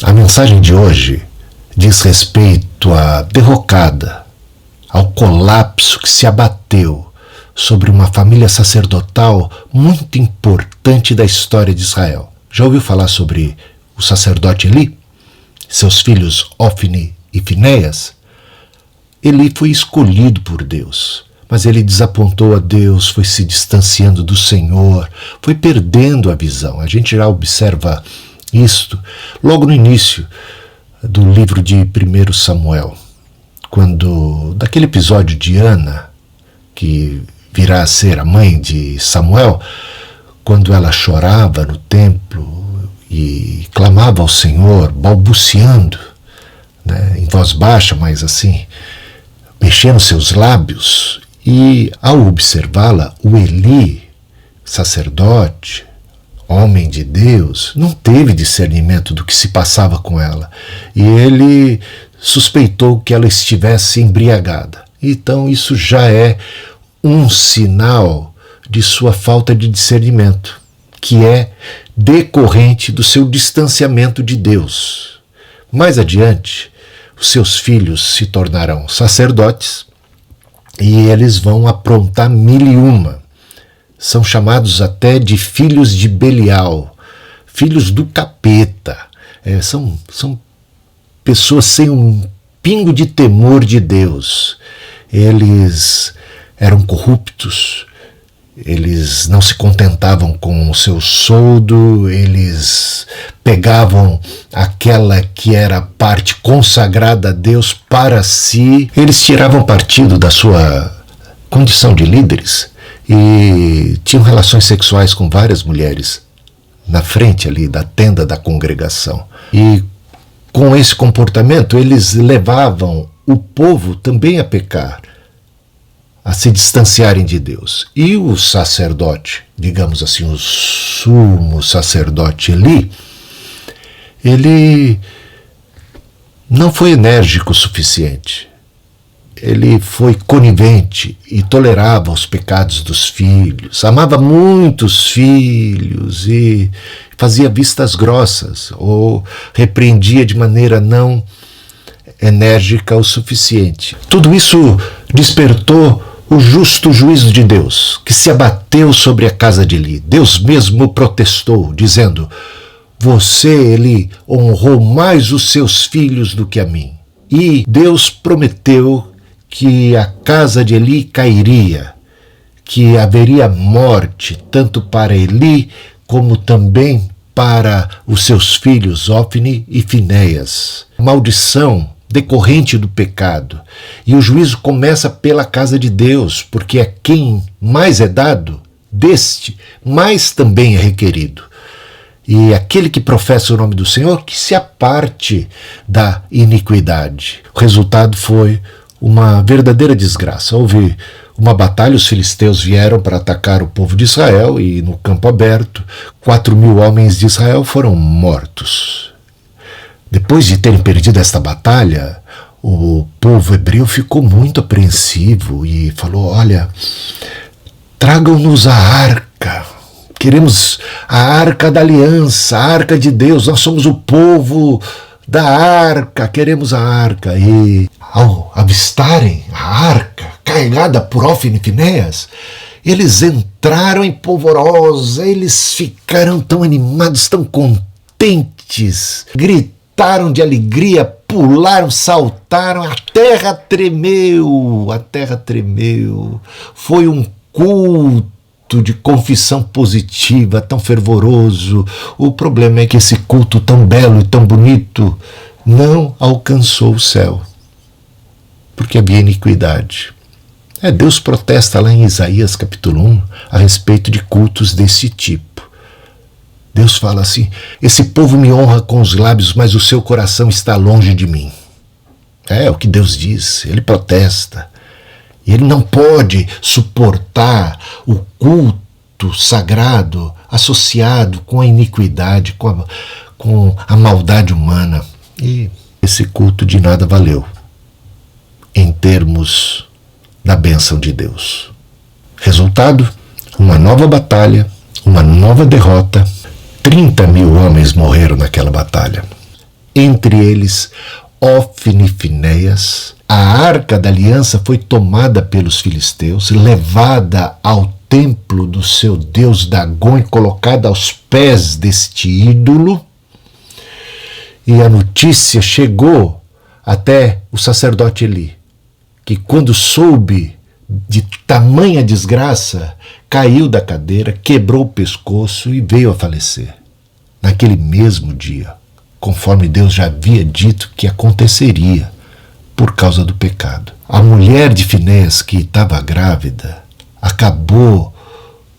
A mensagem de hoje diz respeito à derrocada, ao colapso que se abateu sobre uma família sacerdotal muito importante da história de Israel. Já ouviu falar sobre o sacerdote Eli? Seus filhos Ofni e Finéias? Eli foi escolhido por Deus, mas ele desapontou a Deus, foi se distanciando do Senhor, foi perdendo a visão. A gente já observa isto logo no início do livro de 1 Samuel, quando, daquele episódio de Ana, que virá a ser a mãe de Samuel, quando ela chorava no templo e clamava ao Senhor, balbuciando, em voz baixa, mas assim, mexendo seus lábios, e ao observá-la, o Eli, sacerdote, homem de Deus, não teve discernimento do que se passava com ela, e ele suspeitou que ela estivesse embriagada. Então isso já é um sinal de sua falta de discernimento, que é decorrente do seu distanciamento de Deus. Mais adiante, os seus filhos se tornarão sacerdotes e eles vão aprontar 1001. São chamados até de filhos de Belial, filhos do capeta. São pessoas sem um pingo de temor de Deus. Eles eram corruptos, eles não se contentavam com o seu soldo, eles pegavam aquela que era a parte consagrada a Deus para si, eles tiravam partido da sua condição de líderes e tinham relações sexuais com várias mulheres na frente ali da tenda da congregação. E com esse comportamento eles levavam o povo também a pecar, a se distanciarem de Deus. E o sacerdote, digamos assim, o sumo sacerdote Eli, ele não foi enérgico o suficiente. Ele foi conivente e tolerava os pecados dos filhos, amava muito os filhos e fazia vistas grossas ou repreendia de maneira não enérgica o suficiente. Tudo isso despertou o justo juízo de Deus, que se abateu sobre a casa de Eli. Deus mesmo protestou, dizendo: você, Eli, honrou mais os seus filhos do que a mim. E Deus prometeu que a casa de Eli cairia, que haveria morte, tanto para Eli, como também para os seus filhos Ofni e Finéias. Maldição decorrente do pecado. E o juízo começa pela casa de Deus, porque a quem mais é dado, deste mais também é requerido. E aquele que professa o nome do Senhor, que se aparte da iniquidade. O resultado foi uma verdadeira desgraça. Houve uma batalha, os filisteus vieram para atacar o povo de Israel e no campo aberto, 4.000 homens de Israel foram mortos. Depois de terem perdido esta batalha, o povo hebreu ficou muito apreensivo e falou: olha, tragam-nos a arca, queremos a arca da aliança, a arca de Deus, nós somos o povo da arca, queremos a arca. E ao avistarem a arca carregada por Ofni e Finéias, eles entraram em polvorosa, eles ficaram tão animados, tão contentes, gritaram de alegria, pularam, saltaram, a terra tremeu, foi um culto de confissão positiva, tão fervoroso. O problema é que esse culto tão belo e tão bonito não alcançou o céu, porque havia iniquidade. Deus protesta lá em Isaías capítulo 1 a respeito de cultos desse tipo. Deus fala assim: esse povo me honra com os lábios, mas o seu coração está longe de mim. É o que Deus diz, ele protesta. E ele não pode suportar o culto sagrado associado com a iniquidade, com a maldade humana. E esse culto de nada valeu em termos da bênção de Deus. Resultado: uma nova batalha, uma nova derrota. 30.000 homens morreram naquela batalha. entre eles Ofni e Finéias. A arca da aliança foi tomada pelos filisteus, levada ao templo do seu deus Dagom e colocada aos pés deste ídolo. E a notícia chegou até o sacerdote Eli, que quando soube de tamanha desgraça, caiu da cadeira, quebrou o pescoço e veio a falecer. Naquele mesmo dia, conforme Deus já havia dito que aconteceria por causa do pecado. A mulher de Finéias, que estava grávida, acabou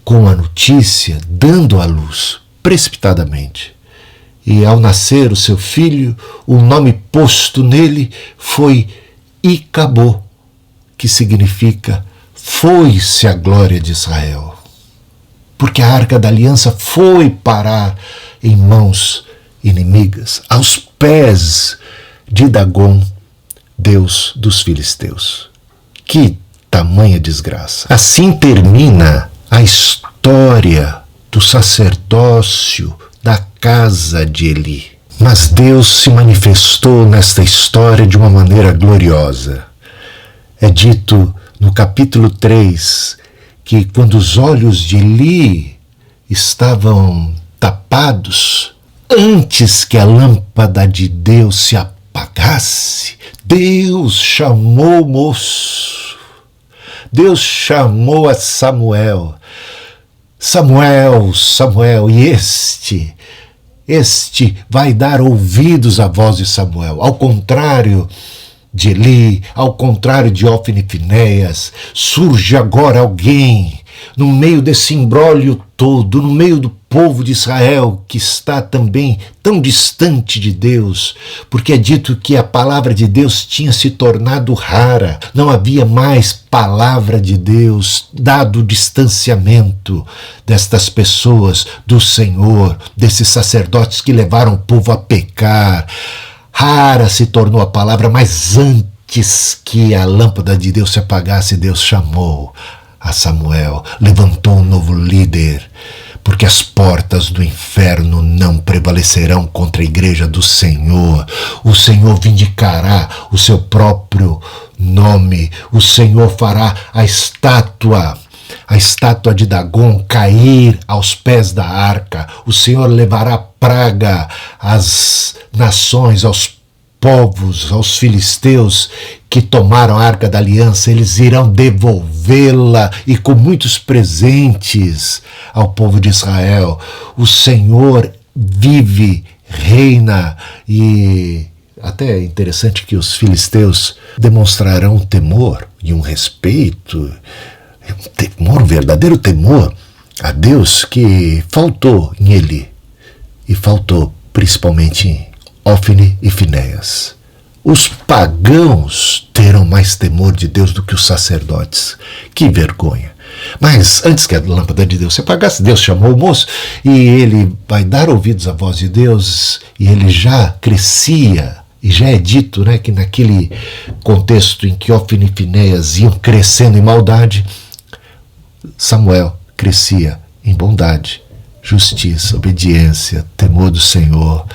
com a notícia dando à luz precipitadamente. E ao nascer o seu filho, o nome posto nele foi Icabô, que significa foi-se a glória de Israel. Porque a arca da aliança foi parar em mãos inimigas, aos pés de Dagom, deus dos filisteus. Que tamanha desgraça! Assim termina a história do sacerdócio da casa de Eli. Mas Deus se manifestou nesta história de uma maneira gloriosa. É dito no capítulo 3 que quando os olhos de Eli estavam tapados, antes que a lâmpada de Deus se apagasse, Deus chamou o moço. Deus chamou a Samuel. Samuel, Samuel, e este vai dar ouvidos à voz de Samuel. Ao contrário de Eli, ao contrário de Ofni e Finéias, surge agora alguém no meio desse imbróglio todo, no meio do povo de Israel, que está também tão distante de Deus, porque é dito que a palavra de Deus tinha se tornado rara, não havia mais palavra de Deus, dado o distanciamento destas pessoas do Senhor, desses sacerdotes que levaram o povo a pecar. Rara se tornou a palavra, mas antes que a lâmpada de Deus se apagasse, Deus chamou a Samuel, levantou um novo líder, porque as portas do inferno não prevalecerão contra a igreja do Senhor. O Senhor vindicará o seu próprio nome, o Senhor fará a estátua de Dagom cair aos pés da arca, o Senhor levará praga às nações, aos povos, aos filisteus que tomaram a arca da aliança, eles irão devolvê-la e com muitos presentes ao povo de Israel. O Senhor vive, reina, e até é interessante que os filisteus demonstrarão um temor e um respeito, um verdadeiro temor a Deus que faltou em Eli e faltou principalmente em Ofni e Finéias. Os pagãos terão mais temor de Deus do que os sacerdotes. Que vergonha! Mas antes que a lâmpada de Deus se apagasse, Deus chamou o moço e ele vai dar ouvidos à voz de Deus, e ele já crescia. E já é dito, né, que naquele contexto em que Ofni e Finéias iam crescendo em maldade, Samuel crescia em bondade, justiça, obediência, temor do Senhor.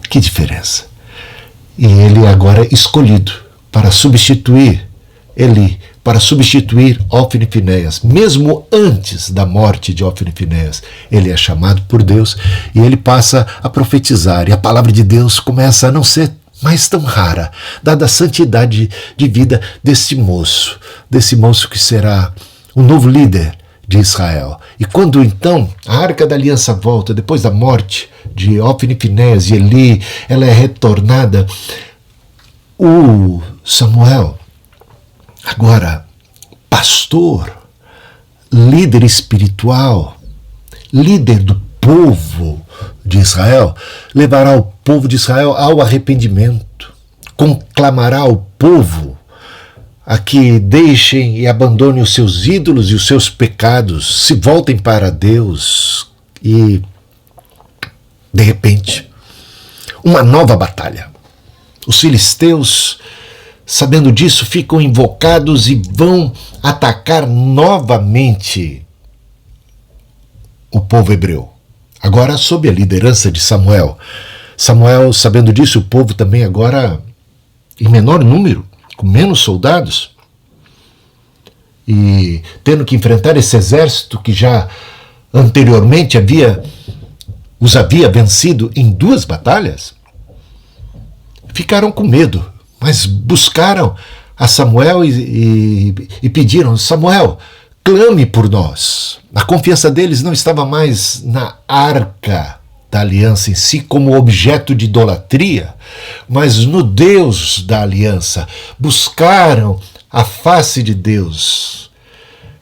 Que diferença! E ele agora é escolhido para substituir Eli, para substituir Ofni e Finéias. Mesmo antes da morte de Ofni e Finéias, ele é chamado por Deus e ele passa a profetizar. E a palavra de Deus começa a não ser mais tão rara, dada a santidade de vida desse moço que será o novo líder de Israel. E quando então a arca da aliança volta, depois da morte de Ofni e Finéias e Eli, ela é retornada, o Samuel, agora pastor, líder espiritual, líder do povo de Israel, levará o povo de Israel ao arrependimento, conclamará o povo a que deixem e abandonem os seus ídolos e os seus pecados, se voltem para Deus. E, de repente, uma nova batalha. Os filisteus, sabendo disso, ficam invocados e vão atacar novamente o povo hebreu. Agora, sob a liderança de Samuel. Samuel, sabendo disso, o povo também agora em menor número, com menos soldados, e tendo que enfrentar esse exército que já anteriormente os havia vencido em 2 batalhas, ficaram com medo, mas buscaram a Samuel e pediram: Samuel, clame por nós. A confiança deles não estava mais na arca da aliança em si como objeto de idolatria, mas no Deus da aliança. Buscaram a face de Deus.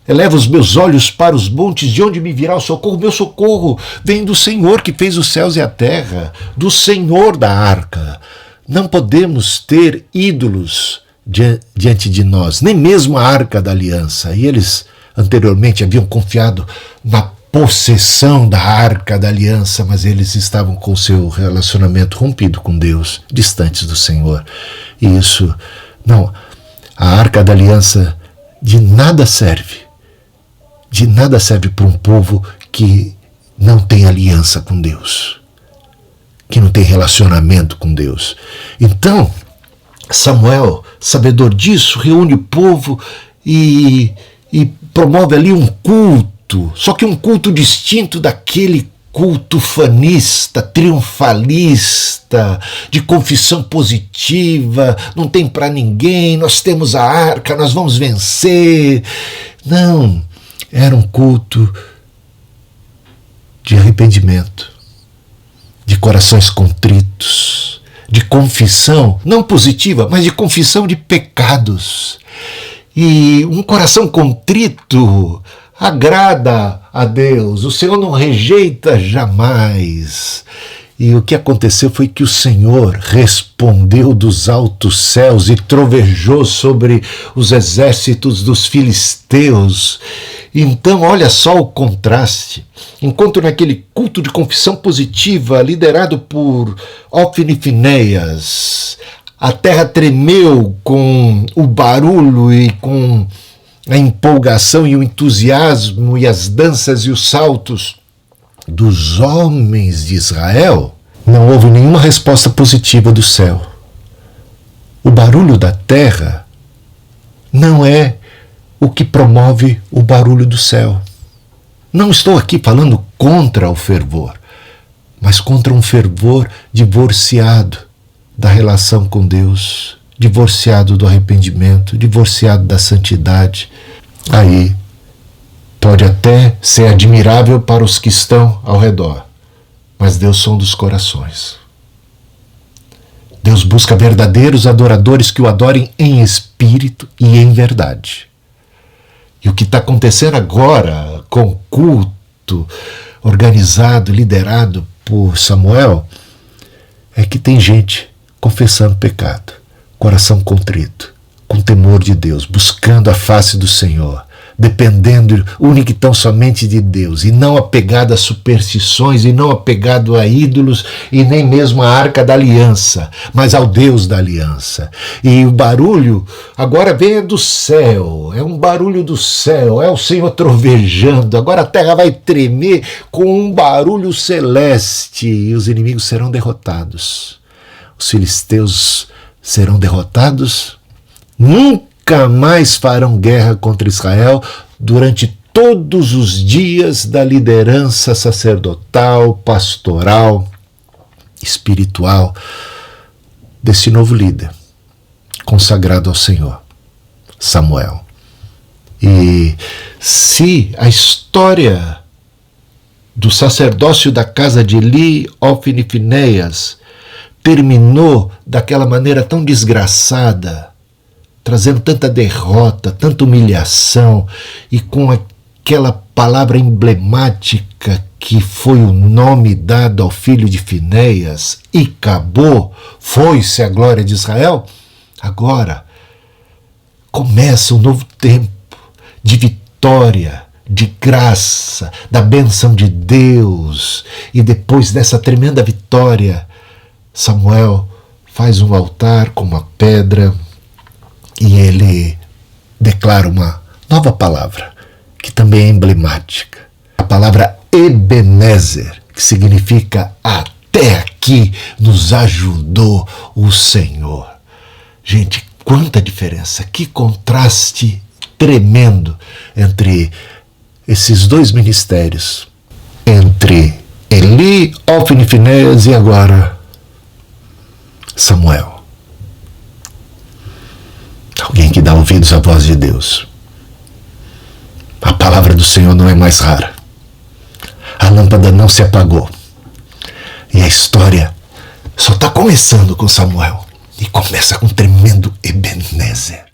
Eleva os meus olhos para os montes, de onde me virá o socorro? Meu socorro vem do Senhor que fez os céus e a terra, do Senhor da arca. Não podemos ter ídolos diante de nós, nem mesmo a arca da aliança. E eles anteriormente haviam confiado na possessão da arca da aliança, mas eles estavam com seu relacionamento rompido com Deus, distantes do Senhor. E isso, não, a arca da aliança de nada serve para um povo que não tem aliança com Deus, que não tem relacionamento com Deus. Então, Samuel, sabedor disso, reúne o povo e promove ali um culto, só que um culto distinto daquele culto fanista, triunfalista, de confissão positiva, não tem para ninguém, nós temos a arca, nós vamos vencer. Não, era um culto de arrependimento, de corações contritos, de confissão, não positiva, mas de confissão de pecados. E um coração contrito agrada a Deus, o Senhor não rejeita jamais. E o que aconteceu foi que o Senhor respondeu dos altos céus e trovejou sobre os exércitos dos filisteus. Então, olha só o contraste. Enquanto naquele culto de confissão positiva, liderado por Ofni e Finéias, a terra tremeu com o barulho e com a empolgação e o entusiasmo e as danças e os saltos dos homens de Israel, não houve nenhuma resposta positiva do céu. O barulho da terra não é o que promove o barulho do céu. Não estou aqui falando contra o fervor, mas contra um fervor divorciado da relação com Deus, divorciado do arrependimento, divorciado da santidade. Aí pode até ser admirável para os que estão ao redor, mas Deus sonda os corações. Deus busca verdadeiros adoradores que o adorem em espírito e em verdade. E o que está acontecendo agora com o culto organizado, liderado por Samuel, é que tem gente confessando pecado, coração contrito, com temor de Deus, buscando a face do Senhor, dependendo única e tão somente de Deus, e não apegado a superstições, e não apegado a ídolos, e nem mesmo à arca da aliança, mas ao Deus da aliança. E o barulho agora vem do céu, é um barulho do céu, é o Senhor trovejando, agora a terra vai tremer com um barulho celeste, e os inimigos serão derrotados. Os filisteus serão derrotados, nunca mais farão guerra contra Israel durante todos os dias da liderança sacerdotal, pastoral, espiritual desse novo líder, consagrado ao Senhor, Samuel. E se a história do sacerdócio da casa de Eli, Ofni e Finéias terminou daquela maneira tão desgraçada, trazendo tanta derrota, tanta humilhação, e com aquela palavra emblemática que foi o nome dado ao filho de Finéias, e acabou, foi-se a glória de Israel, agora começa um novo tempo de vitória, de graça, da bênção de Deus. E depois dessa tremenda vitória, Samuel faz um altar com uma pedra e ele declara uma nova palavra, que também é emblemática. A palavra Ebenezer, que significa até até aqui nos ajudou o Senhor. Gente, quanta diferença, que contraste tremendo entre esses dois ministérios, entre Eli, Hofni e Finéias e agora Samuel. Alguém que dá ouvidos à voz de Deus. A palavra do Senhor não é mais rara. A lâmpada não se apagou. E a história só está começando com Samuel. E começa com um tremendo Ebenezer.